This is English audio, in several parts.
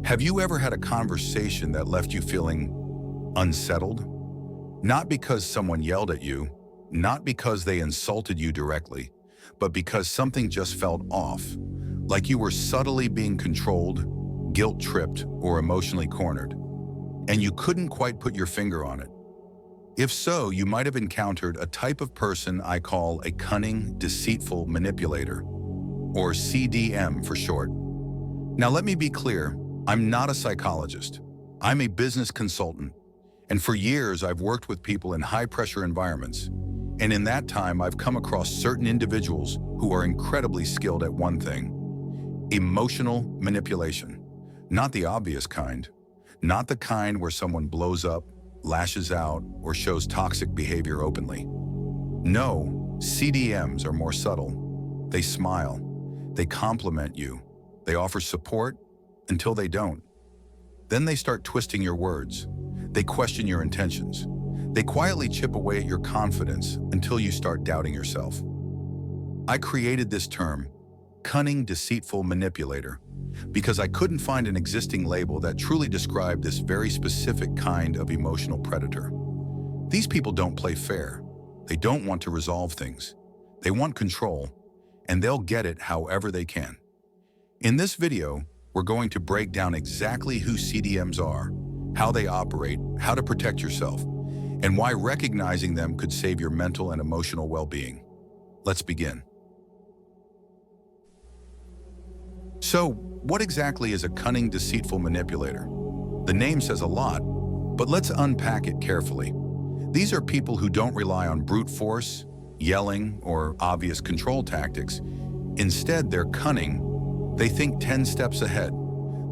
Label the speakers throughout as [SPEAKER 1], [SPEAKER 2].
[SPEAKER 1] Have you ever had a conversation that left you feeling unsettled? Not because someone yelled at you, not because they insulted you directly, but because something just felt off, like you were subtly being controlled, guilt-tripped, or emotionally cornered, and you couldn't quite put your finger on it. If so, you might have encountered a type of person I call a cunning, deceitful manipulator, or CDM for short. Now let me be clear, I'm not a psychologist. I'm a business consultant, and for years I've worked with people in high-pressure environments, and in that time I've come across certain individuals who are incredibly skilled at one thing: emotional manipulation. Not the obvious kind, not the kind where someone blows up, lashes out, or shows toxic behavior openly. No, CDMs are more subtle. They smile, they compliment you, they offer support until they don't. Then they start twisting your words. They question your intentions. They quietly chip away at your confidence until you start doubting yourself. I created this term, Cunning Deceitful Manipulator, because I couldn't find an existing label that truly described this very specific kind of emotional predator. These people don't play fair. They don't want to resolve things. They want control, and they'll get it however they can. In this video, we're going to break down exactly who CDMs are, how they operate, how to protect yourself, and why recognizing them could save your mental and emotional well-being. Let's begin. So, what exactly is a cunning, deceitful manipulator? The name says a lot, but let's unpack it carefully. These are people who don't rely on brute force, yelling, or obvious control tactics. Instead, they're cunning. They think 10 steps ahead.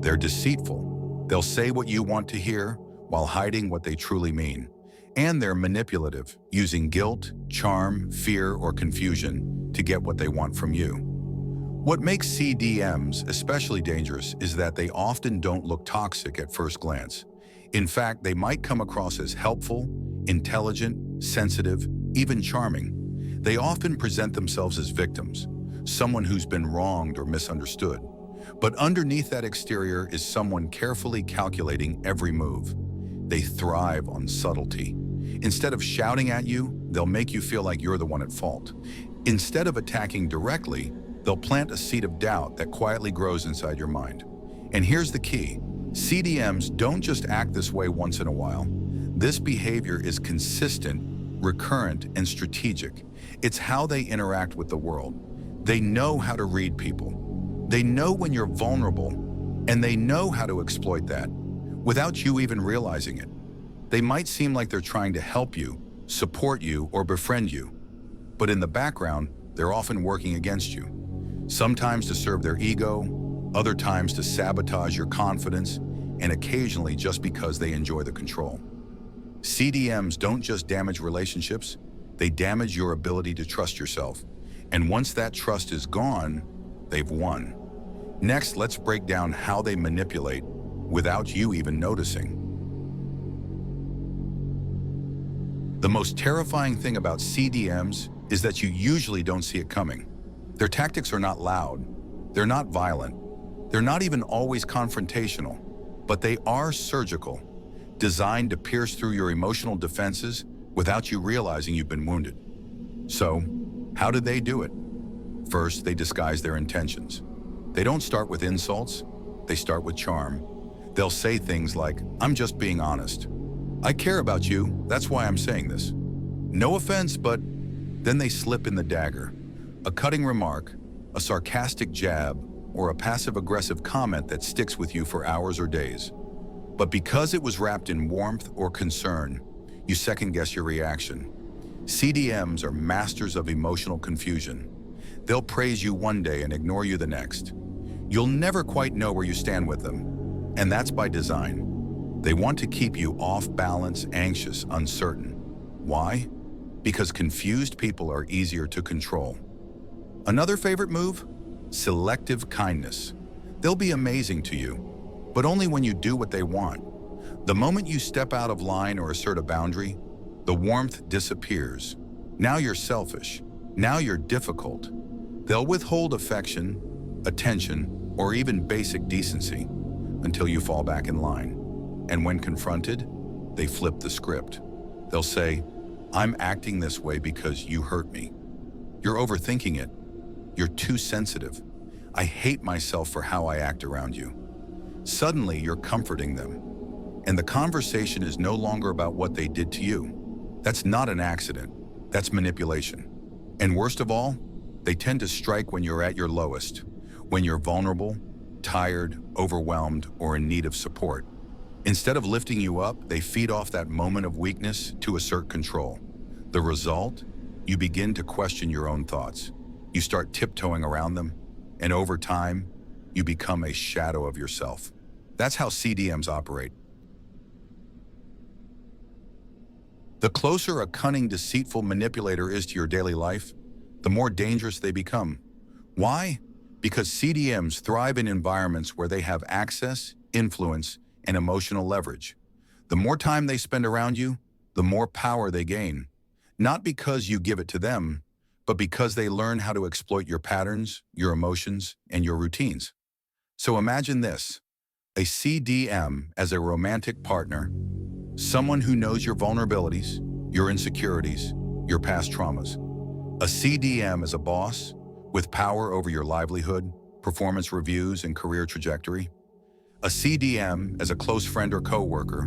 [SPEAKER 1] They're deceitful. They'll say what you want to hear while hiding what they truly mean. And they're manipulative, using guilt, charm, fear, or confusion to get what they want from you. What makes CDMs especially dangerous is that they often don't look toxic at first glance. In fact, they might come across as helpful, intelligent, sensitive, even charming. They often present themselves as victims, someone who's been wronged or misunderstood. But underneath that exterior is someone carefully calculating every move. They thrive on subtlety. Instead of shouting at you, they'll make you feel like you're the one at fault. Instead of attacking directly, they'll plant a seed of doubt that quietly grows inside your mind. And here's the key. CDMs don't just act this way once in a while. This behavior is consistent, recurrent, and strategic. It's how they interact with the world. They know how to read people. They know when you're vulnerable, and they know how to exploit that without you even realizing it. They might seem like they're trying to help you, support you, or befriend you, but in the background, they're often working against you. Sometimes to serve their ego, other times to sabotage your confidence, and occasionally just because they enjoy the control. CDMs don't just damage relationships, they damage your ability to trust yourself. And once that trust is gone, they've won. Next, let's break down how they manipulate without you even noticing. The most terrifying thing about CDMs is that you usually don't see it coming. Their tactics are not loud, they're not violent, they're not even always confrontational, but they are surgical, designed to pierce through your emotional defenses without you realizing you've been wounded. So, how do they do it? First, they disguise their intentions. They don't start with insults, they start with charm. They'll say things like, "I'm just being honest. I care about you, that's why I'm saying this. No offense, but..." Then they slip in the dagger. A cutting remark, a sarcastic jab, or a passive-aggressive comment that sticks with you for hours or days. But because it was wrapped in warmth or concern, you second-guess your reaction. CDMs are masters of emotional confusion. They'll praise you one day and ignore you the next. You'll never quite know where you stand with them, and that's by design. They want to keep you off balance, anxious, uncertain. Why? Because confused people are easier to control. Another favorite move? Selective kindness. They'll be amazing to you, but only when you do what they want. The moment you step out of line or assert a boundary, the warmth disappears. Now you're selfish. Now you're difficult. They'll withhold affection, attention, or even basic decency until you fall back in line. And when confronted, they flip the script. They'll say, "I'm acting this way because you hurt me. You're overthinking it. You're too sensitive. I hate myself for how I act around you." Suddenly, you're comforting them. And the conversation is no longer about what they did to you. That's not an accident. That's manipulation. And worst of all, they tend to strike when you're at your lowest, when you're vulnerable, tired, overwhelmed, or in need of support. Instead of lifting you up, they feed off that moment of weakness to assert control. The result? You begin to question your own thoughts. You start tiptoeing around them, and over time, you become a shadow of yourself. That's how CDMs operate. The closer a cunning, deceitful manipulator is to your daily life, the more dangerous they become. Why? Because CDMs thrive in environments where they have access, influence, and emotional leverage. The more time they spend around you, the more power they gain. Not because you give it to them, but because they learn how to exploit your patterns, your emotions, and your routines. So imagine this: a CDM as a romantic partner, someone who knows your vulnerabilities, your insecurities, your past traumas. A CDM as a boss, with power over your livelihood, performance reviews, and career trajectory. A CDM as a close friend or coworker,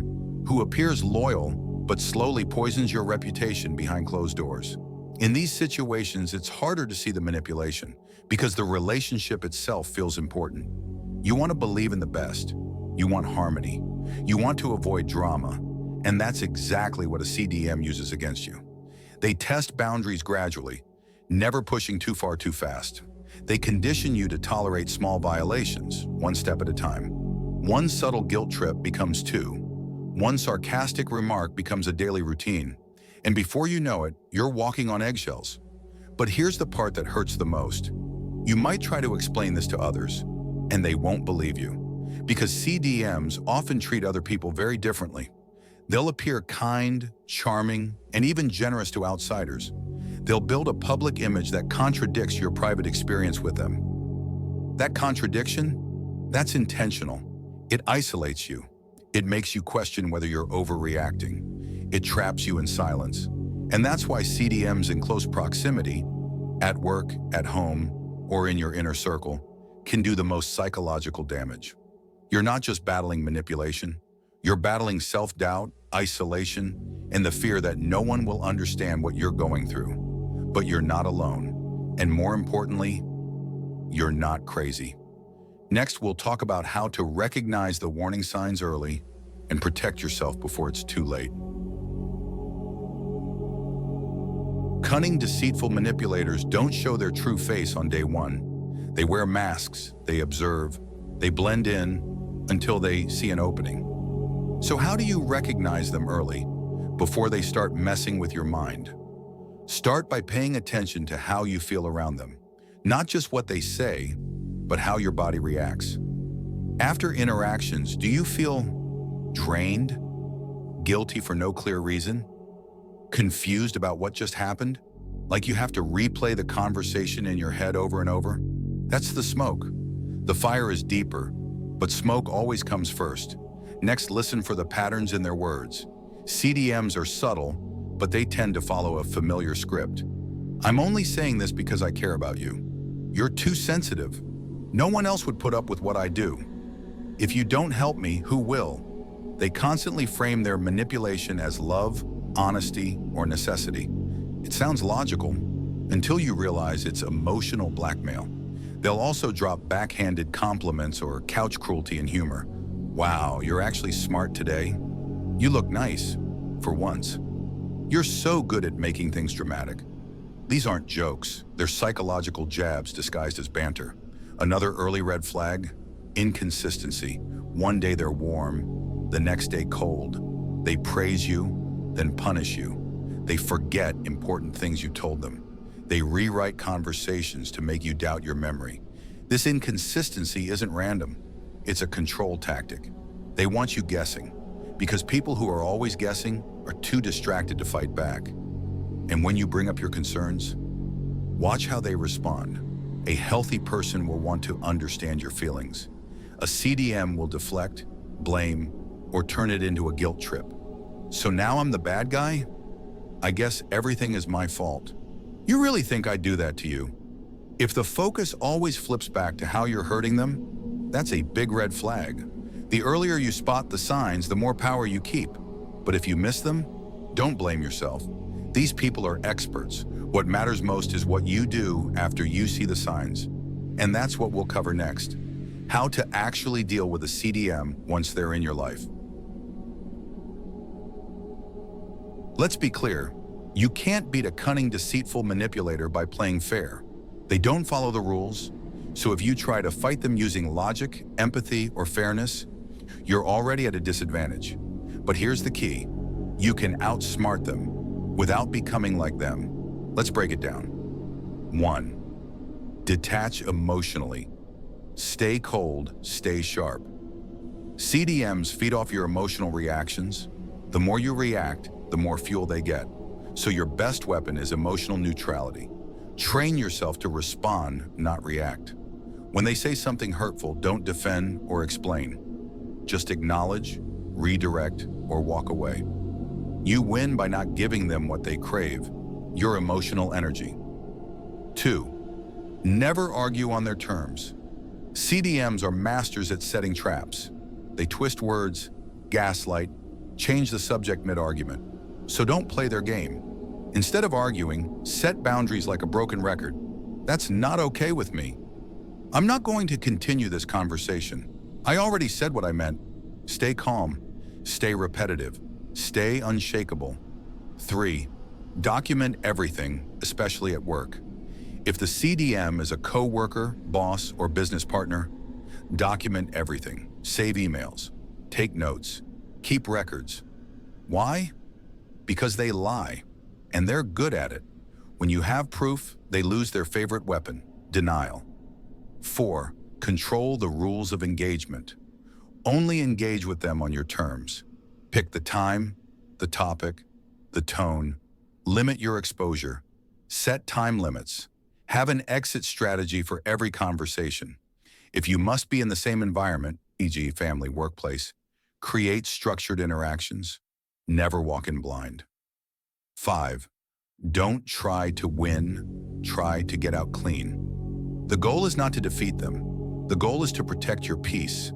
[SPEAKER 1] who appears loyal but slowly poisons your reputation behind closed doors. In these situations, it's harder to see the manipulation because the relationship itself feels important. You want to believe in the best. You want harmony. You want to avoid drama. And that's exactly what a CDM uses against you. They test boundaries gradually, never pushing too far too fast. They condition you to tolerate small violations, one step at a time. One subtle guilt trip becomes two. One sarcastic remark becomes a daily routine. And before you know it, you're walking on eggshells. But here's the part that hurts the most. You might try to explain this to others, and they won't believe you. Because CDMs often treat other people very differently. They'll appear kind, charming, and even generous to outsiders. They'll build a public image that contradicts your private experience with them. That contradiction, that's intentional. It isolates you. It makes you question whether you're overreacting. It traps you in silence. And that's why CDMs in close proximity, at work, at home, or in your inner circle, can do the most psychological damage. You're not just battling manipulation. You're battling self-doubt, isolation, and the fear that no one will understand what you're going through. But you're not alone. And more importantly, you're not crazy. Next, we'll talk about how to recognize the warning signs early and protect yourself before it's too late. Cunning, deceitful manipulators don't show their true face on day one. They wear masks, they observe, they blend in until they see an opening. So how do you recognize them early, before they start messing with your mind? Start by paying attention to how you feel around them. Not just what they say, but how your body reacts. After interactions, do you feel drained, guilty for no clear reason, confused about what just happened? Like you have to replay the conversation in your head over and over? That's the smoke. The fire is deeper, but smoke always comes first. Next, listen for the patterns in their words. CDMs are subtle, but they tend to follow a familiar script. "I'm only saying this because I care about you. You're too sensitive. No one else would put up with what I do. If you don't help me, who will?" They constantly frame their manipulation as love, honesty, or necessity. It sounds logical until you realize it's emotional blackmail. They'll also drop backhanded compliments or couch cruelty and humor. "Wow, you're actually smart today. You look nice, for once. You're so good at making things dramatic." These aren't jokes. They're psychological jabs disguised as banter. Another early red flag: inconsistency. One day they're warm, the next day cold. They praise you, then punish you. They forget important things you told them. They rewrite conversations to make you doubt your memory. This inconsistency isn't random. It's a control tactic. They want you guessing, because people who are always guessing are too distracted to fight back. And when you bring up your concerns, watch how they respond. A healthy person will want to understand your feelings. A CDM will deflect, blame, or turn it into a guilt trip. So now I'm the bad guy? I guess everything is my fault. You really think I'd do that to you? If the focus always flips back to how you're hurting them, that's a big red flag. The earlier you spot the signs, the more power you keep. But if you miss them, don't blame yourself. These people are experts. What matters most is what you do after you see the signs. And that's what we'll cover next. How to actually deal with a CDM once they're in your life. Let's be clear. You can't beat a cunning, deceitful manipulator by playing fair. They don't follow the rules, so if you try to fight them using logic, empathy, or fairness, you're already at a disadvantage. But here's the key. You can outsmart them without becoming like them. Let's break it down. 1. Detach emotionally. Stay cold, stay sharp. CDMs feed off your emotional reactions. The more you react, the more fuel they get. So your best weapon is emotional neutrality. Train yourself to respond, not react. When they say something hurtful, don't defend or explain. Just acknowledge, redirect, or walk away. You win by not giving them what they crave, your emotional energy. 2. Never argue on their terms. CDMs are masters at setting traps. They twist words, gaslight, change the subject mid-argument. So don't play their game. Instead of arguing, set boundaries like a broken record. That's not okay with me. I'm not going to continue this conversation. I already said what I meant. Stay calm, stay repetitive, stay unshakable. 3. Document everything, especially at work. If the CDM is a coworker, boss, or business partner, document everything. Save emails, take notes, keep records. Why? Because they lie, and they're good at it. When you have proof, they lose their favorite weapon, denial. 4. Control the rules of engagement. Only engage with them on your terms. Pick the time, the topic, the tone. Limit your exposure. Set time limits. Have an exit strategy for every conversation. If you must be in the same environment, e.g. family, workplace, create structured interactions. Never walk in blind. 5. Don't try to win, try to get out clean. The goal is not to defeat them. The goal is to protect your peace.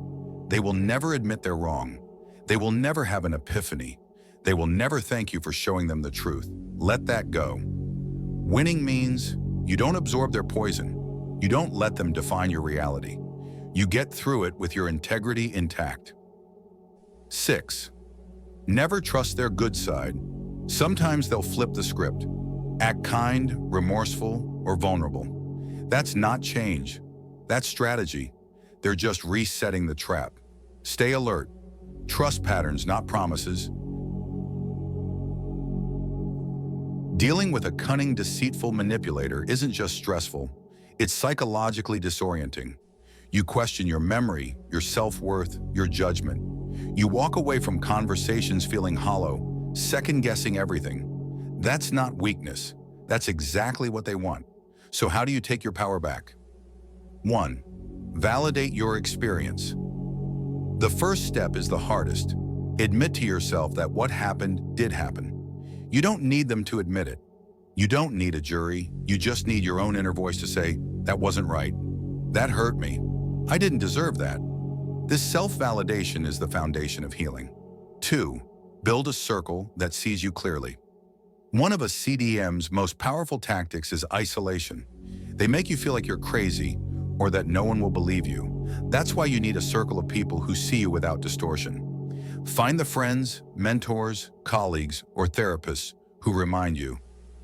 [SPEAKER 1] They will never admit they're wrong. They will never have an epiphany. They will never thank you for showing them the truth. Let that go. Winning means you don't absorb their poison. You don't let them define your reality. You get through it with your integrity intact. 6. Never trust their good side. Sometimes they'll flip the script. Act kind, remorseful, or vulnerable. That's not change. That's strategy. They're just resetting the trap. Stay alert. Trust patterns, not promises. Dealing with a cunning, deceitful manipulator isn't just stressful. It's psychologically disorienting. You question your memory, your self-worth, your judgment. You walk away from conversations feeling hollow, second-guessing everything. That's not weakness. That's exactly what they want. So how do you take your power back? 1. Validate your experience. The first step is the hardest. Admit to yourself that what happened did happen. You don't need them to admit it. You don't need a jury. You just need your own inner voice to say, that wasn't right. That hurt me. I didn't deserve that. This self-validation is the foundation of healing. 2. Build a circle that sees you clearly. One of a CDM's most powerful tactics is isolation. They make you feel like you're crazy or that no one will believe you. That's why you need a circle of people who see you without distortion. Find the friends, mentors, colleagues, or therapists who remind you,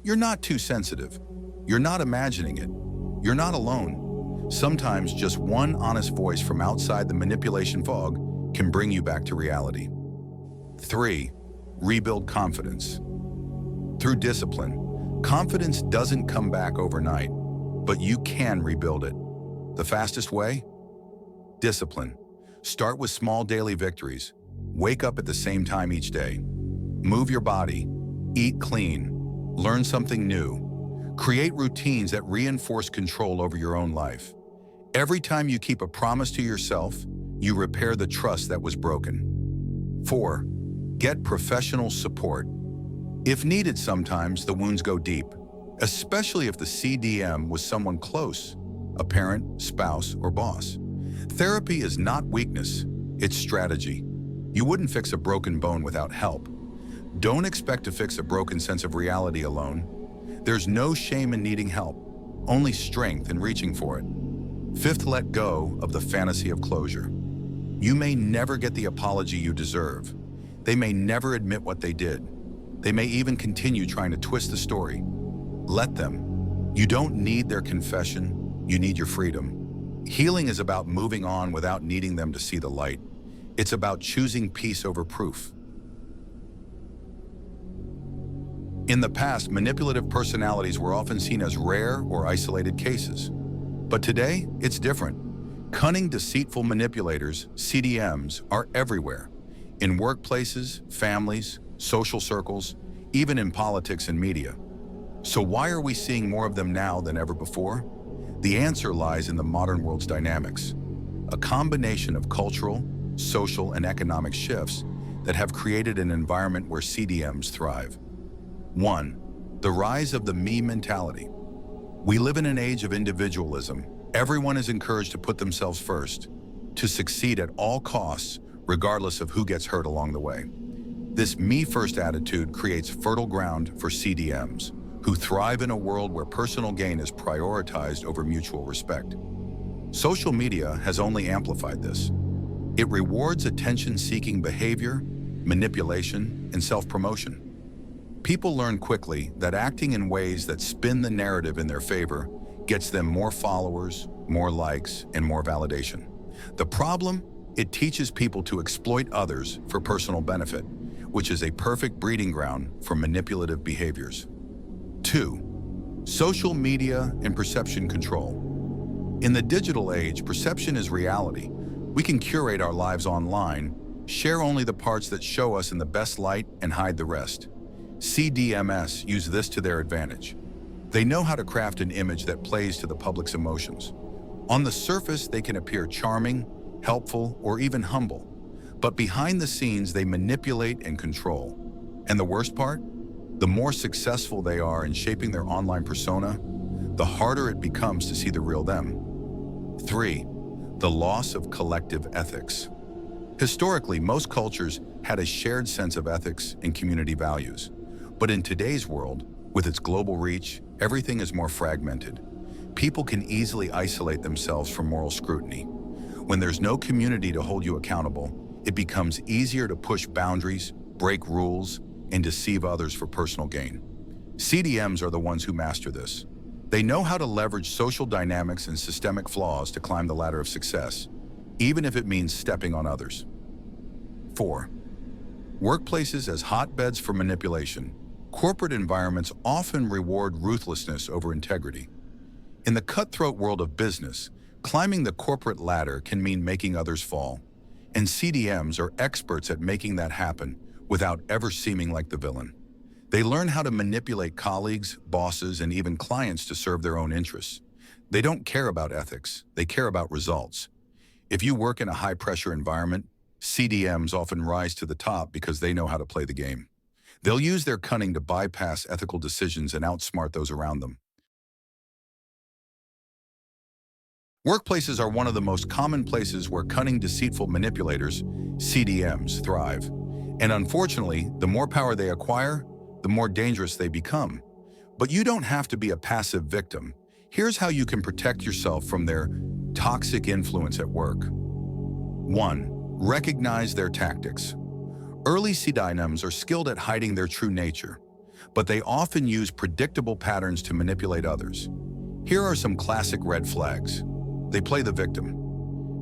[SPEAKER 1] you're not too sensitive. You're not imagining it. You're not alone. Sometimes just one honest voice from outside the manipulation fog can bring you back to reality. 3. Rebuild confidence. Through discipline, confidence doesn't come back overnight, but you can rebuild it. The fastest way? Discipline. Start with small daily victories. Wake up at the same time each day. Move your body. Eat clean. Learn something new. Create routines that reinforce control over your own life. Every time you keep a promise to yourself, you repair the trust that was broken. 4. Get professional support. If needed, sometimes the wounds go deep, especially if the CDM was someone close, a parent, spouse, or boss. Therapy is not weakness, it's strategy. You wouldn't fix a broken bone without help. Don't expect to fix a broken sense of reality alone. There's no shame in needing help, only strength in reaching for it. 5th, let go of the fantasy of closure. You may never get the apology you deserve. They may never admit what they did. They may even continue trying to twist the story. Let them. You don't need their confession, you need your freedom. Healing is about moving on without needing them to see the light. It's about choosing peace over proof. In the past, manipulative personalities were often seen as rare or isolated cases. But today, it's different. Cunning Deceitful Manipulators, CDMs, are everywhere. In workplaces, families, social circles, even in politics and media. So why are we seeing more of them now than ever before? The answer lies in the modern world's dynamics. A combination of cultural, social, and economic shifts that have created an environment where CDMs thrive. 1. The rise of the me mentality. We live in an age of individualism. Everyone is encouraged to put themselves first, to succeed at all costs, regardless of who gets hurt along the way. This me-first attitude creates fertile ground for CDMs, who thrive in a world where personal gain is prioritized over mutual respect. Social media has only amplified this. It rewards attention-seeking behavior, manipulation, and self-promotion. People learn quickly that acting in ways that spin the narrative in their favor gets them more followers, more likes, and more validation. The problem? It teaches people to exploit others for personal benefit, which is a perfect breeding ground for manipulative behaviors. 2. Social media and perception control. In the digital age, perception is reality. We can curate our lives online, share only the parts that show us in the best light, and hide the rest. CDMs use this to their advantage. They know how to craft an image that plays to the public's emotions. On the surface, they can appear charming, helpful, or even humble. But behind the scenes, they manipulate and control. And the worst part? The more successful they are in shaping their online persona, the harder it becomes to see the real them. 3. The loss of collective ethics. Historically, most cultures had a shared sense of ethics and community values. But in today's world, with its global reach, everything is more fragmented. People can easily isolate themselves from moral scrutiny. When there's no community to hold you accountable, it becomes easier to push boundaries, break rules, and deceive others for personal gain. CDMs are the ones who master this. They know how to leverage social dynamics and systemic flaws to climb the ladder of success, even if it means stepping on others. 4. Workplaces as hotbeds for manipulation. Corporate environments often reward ruthlessness over integrity. In the cutthroat world of business, climbing the corporate ladder can mean making others fall. And CDMs are experts at making that happen without ever seeming like the villain. They learn how to manipulate colleagues, bosses, and even clients to serve their own interests. They don't care about ethics, they care about results. If you work in a high-pressure environment, CDMs often rise to the top because they know how to play the game. They'll use their cunning to bypass ethical decisions and outsmart those around them. Workplaces are one of the most common places where cunning, deceitful manipulators, CDMs, thrive. And unfortunately, the more power they acquire, the more dangerous they become. But you don't have to be a passive victim. Here's how you can protect yourself from their toxic influence at work. 1. Recognize their tactics. Early CDMs are skilled at hiding their true nature, but they often use predictable patterns to manipulate others. Here are some classic red flags. They play the victim.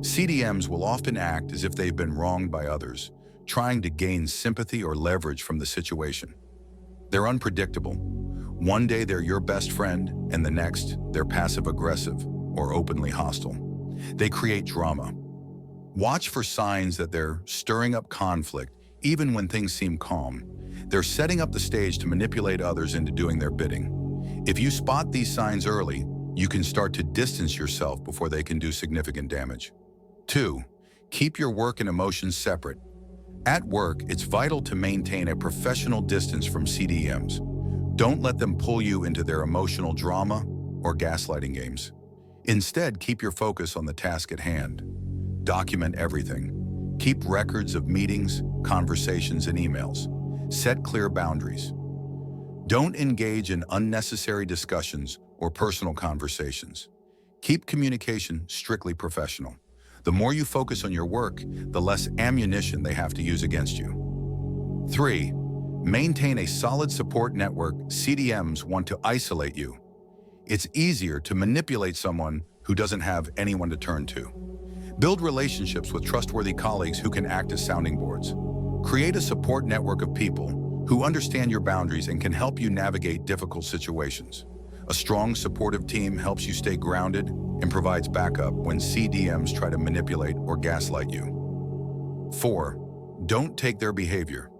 [SPEAKER 1] CDMs will often act as if they've been wronged by others, trying to gain sympathy or leverage from the situation. They're unpredictable. One day they're your best friend, and the next, they're passive-aggressive or openly hostile. They create drama. Watch for signs that they're stirring up conflict, even when things seem calm. They're setting up the stage to manipulate others into doing their bidding. If you spot these signs early, you can start to distance yourself before they can do significant damage. 2. Keep your work and emotions separate. At work, it's vital to maintain a professional distance from CDMs. Don't let them pull you into their emotional drama or gaslighting games. Instead, keep your focus on the task at hand. Document everything. Keep records of meetings, conversations, and emails. Set clear boundaries. Don't engage in unnecessary discussions or personal conversations. Keep communication strictly professional. The more you focus on your work, the less ammunition they have to use against you. 3. Maintain a solid support network. CDMs want to isolate you. It's easier to manipulate someone who doesn't have anyone to turn to. Build relationships with trustworthy colleagues who can act as sounding boards. Create a support network of people who understand your boundaries and can help you navigate difficult situations. A strong, supportive team helps you stay grounded and provides backup when CDMs try to manipulate or gaslight you. 4. Don't take their behavior.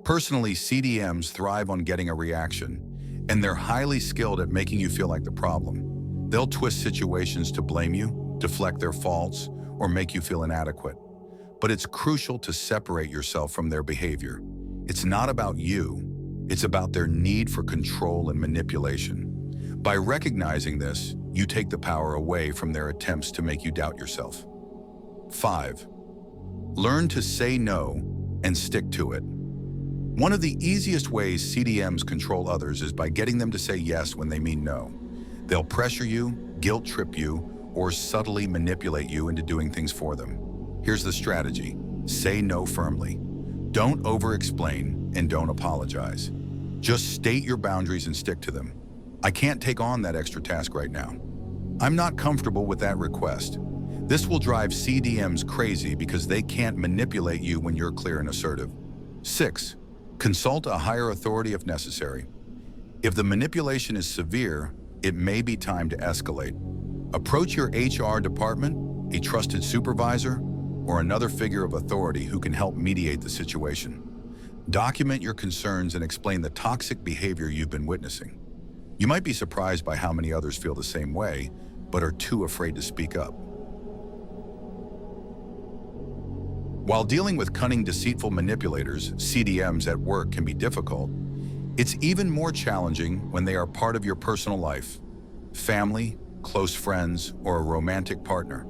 [SPEAKER 1] Personally, CDMs thrive on getting a reaction, and they're highly skilled at making you feel like the problem. They'll twist situations to blame you, deflect their faults, or make you feel inadequate. But it's crucial to separate yourself from their behavior. It's not about you, it's about their need for control and manipulation. By recognizing this, you take the power away from their attempts to make you doubt yourself. 5. Learn to say no and stick to it. One of the easiest ways CDMs control others is by getting them to say yes when they mean no. They'll pressure you, guilt trip you, or subtly manipulate you into doing things for them. Here's the strategy. Say no firmly. Don't over-explain and don't apologize. Just state your boundaries and stick to them. I can't take on that extra task right now. I'm not comfortable with that request. This will drive CDMs crazy because they can't manipulate you when you're clear and assertive. 6. Consult a higher authority if necessary. If the manipulation is severe, it may be time to escalate. Approach your HR department, a trusted supervisor, or another figure of authority who can help mediate the situation. Document your concerns and explain the toxic behavior you've been witnessing. You might be surprised by how many others feel the same way, but are too afraid to speak up. While dealing with cunning, deceitful manipulators, CDMs, at work can be difficult, it's even more challenging when they are part of your personal life, family, close friends, or a romantic partner.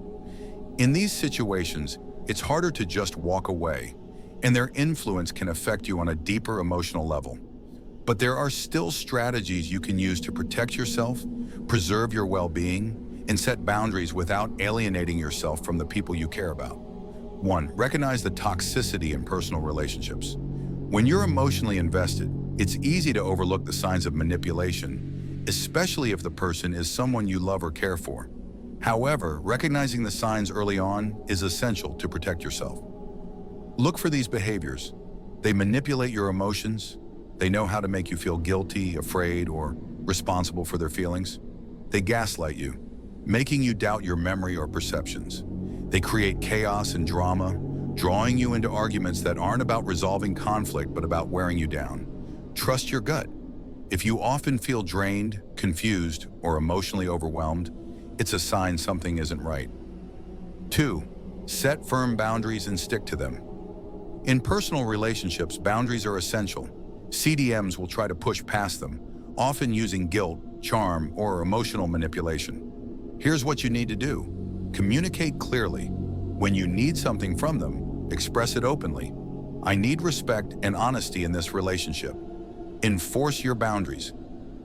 [SPEAKER 1] In these situations, it's harder to just walk away, and their influence can affect you on a deeper emotional level. But there are still strategies you can use to protect yourself, preserve your well-being, and set boundaries without alienating yourself from the people you care about. 1. Recognize the toxicity in personal relationships. When you're emotionally invested, it's easy to overlook the signs of manipulation, especially if the person is someone you love or care for. However, recognizing the signs early on is essential to protect yourself. Look for these behaviors. They manipulate your emotions. They know how to make you feel guilty, afraid, or responsible for their feelings. They gaslight you, making you doubt your memory or perceptions. They create chaos and drama, drawing you into arguments that aren't about resolving conflict but about wearing you down. Trust your gut. If you often feel drained, confused, or emotionally overwhelmed, it's a sign something isn't right. 2. Set firm boundaries and stick to them. In personal relationships, boundaries are essential. CDMs will try to push past them, often using guilt, charm, or emotional manipulation. Here's what you need to do. Communicate clearly. When you need something from them, express it openly. I need respect and honesty in this relationship. Enforce your boundaries.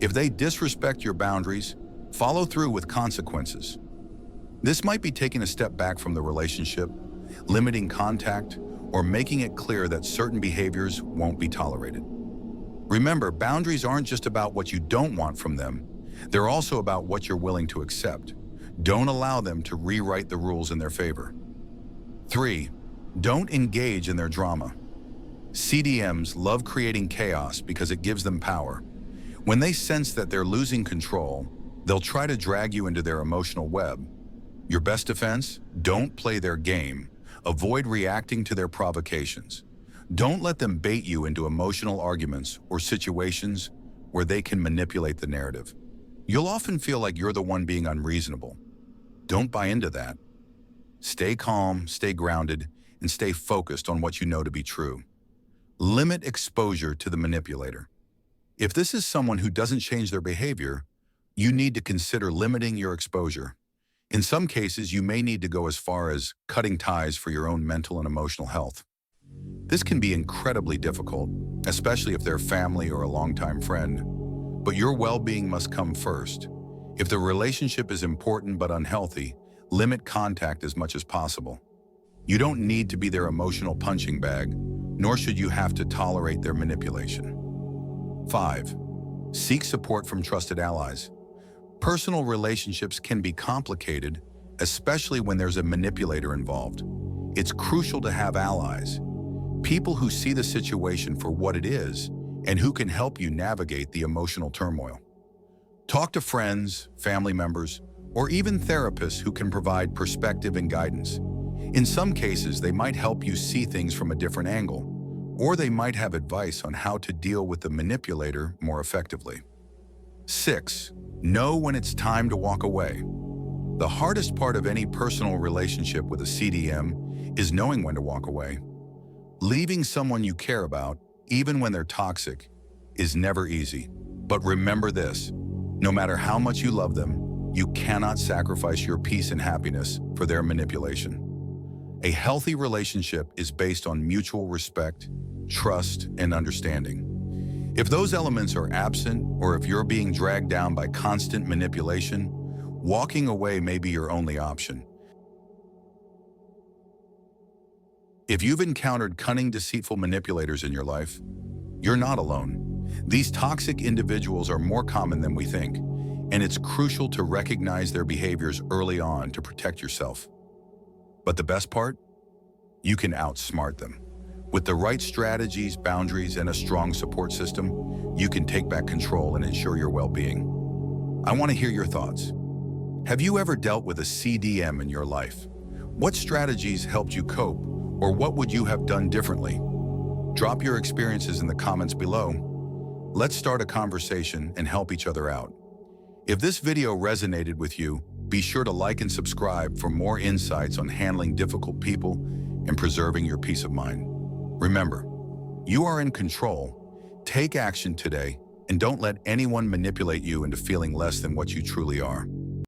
[SPEAKER 1] If they disrespect your boundaries, follow through with consequences. This might be taking a step back from the relationship, limiting contact, or making it clear that certain behaviors won't be tolerated. Remember, boundaries aren't just about what you don't want from them. They're also about what you're willing to accept. Don't allow them to rewrite the rules in their favor. 3. Don't engage in their drama. CDMs love creating chaos because it gives them power. When they sense that they're losing control, they'll try to drag you into their emotional web. Your best defense? Don't play their game. Avoid reacting to their provocations. Don't let them bait you into emotional arguments or situations where they can manipulate the narrative. You'll often feel like you're the one being unreasonable. Don't buy into that. Stay calm, stay grounded, and stay focused on what you know to be true. Limit exposure to the manipulator. If this is someone who doesn't change their behavior, you need to consider limiting your exposure. In some cases, you may need to go as far as cutting ties for your own mental and emotional health. This can be incredibly difficult, especially if they're family or a longtime friend. But your well-being must come first. If the relationship is important but unhealthy, limit contact as much as possible. You don't need to be their emotional punching bag, nor should you have to tolerate their manipulation. 5. Seek support from trusted allies. Personal relationships can be complicated, especially when there's a manipulator involved. It's crucial to have allies, people who see the situation for what it is and who can help you navigate the emotional turmoil. Talk to friends, family members, or even therapists who can provide perspective and guidance. In some cases, they might help you see things from a different angle, or they might have advice on how to deal with the manipulator more effectively. 6. Know when it's time to walk away. The hardest part of any personal relationship with a CDM is knowing when to walk away. Leaving someone you care about, even when they're toxic, is never easy. But remember this, no matter how much you love them, you cannot sacrifice your peace and happiness for their manipulation. A healthy relationship is based on mutual respect, trust, and understanding. If those elements are absent, or if you're being dragged down by constant manipulation, walking away may be your only option. If you've encountered cunning, deceitful manipulators in your life, you're not alone. These toxic individuals are more common than we think, and it's crucial to recognize their behaviors early on to protect yourself. But the best part? You can outsmart them. With the right strategies, boundaries, and a strong support system, you can take back control and ensure your well-being. I want to hear your thoughts. Have you ever dealt with a CDM in your life? What strategies helped you cope, or what would you have done differently? Drop your experiences in the comments below. Let's start a conversation and help each other out. If this video resonated with you, be sure to like and subscribe for more insights on handling difficult people and preserving your peace of mind. Remember, you are in control. Take action today and don't let anyone manipulate you into feeling less than what you truly are.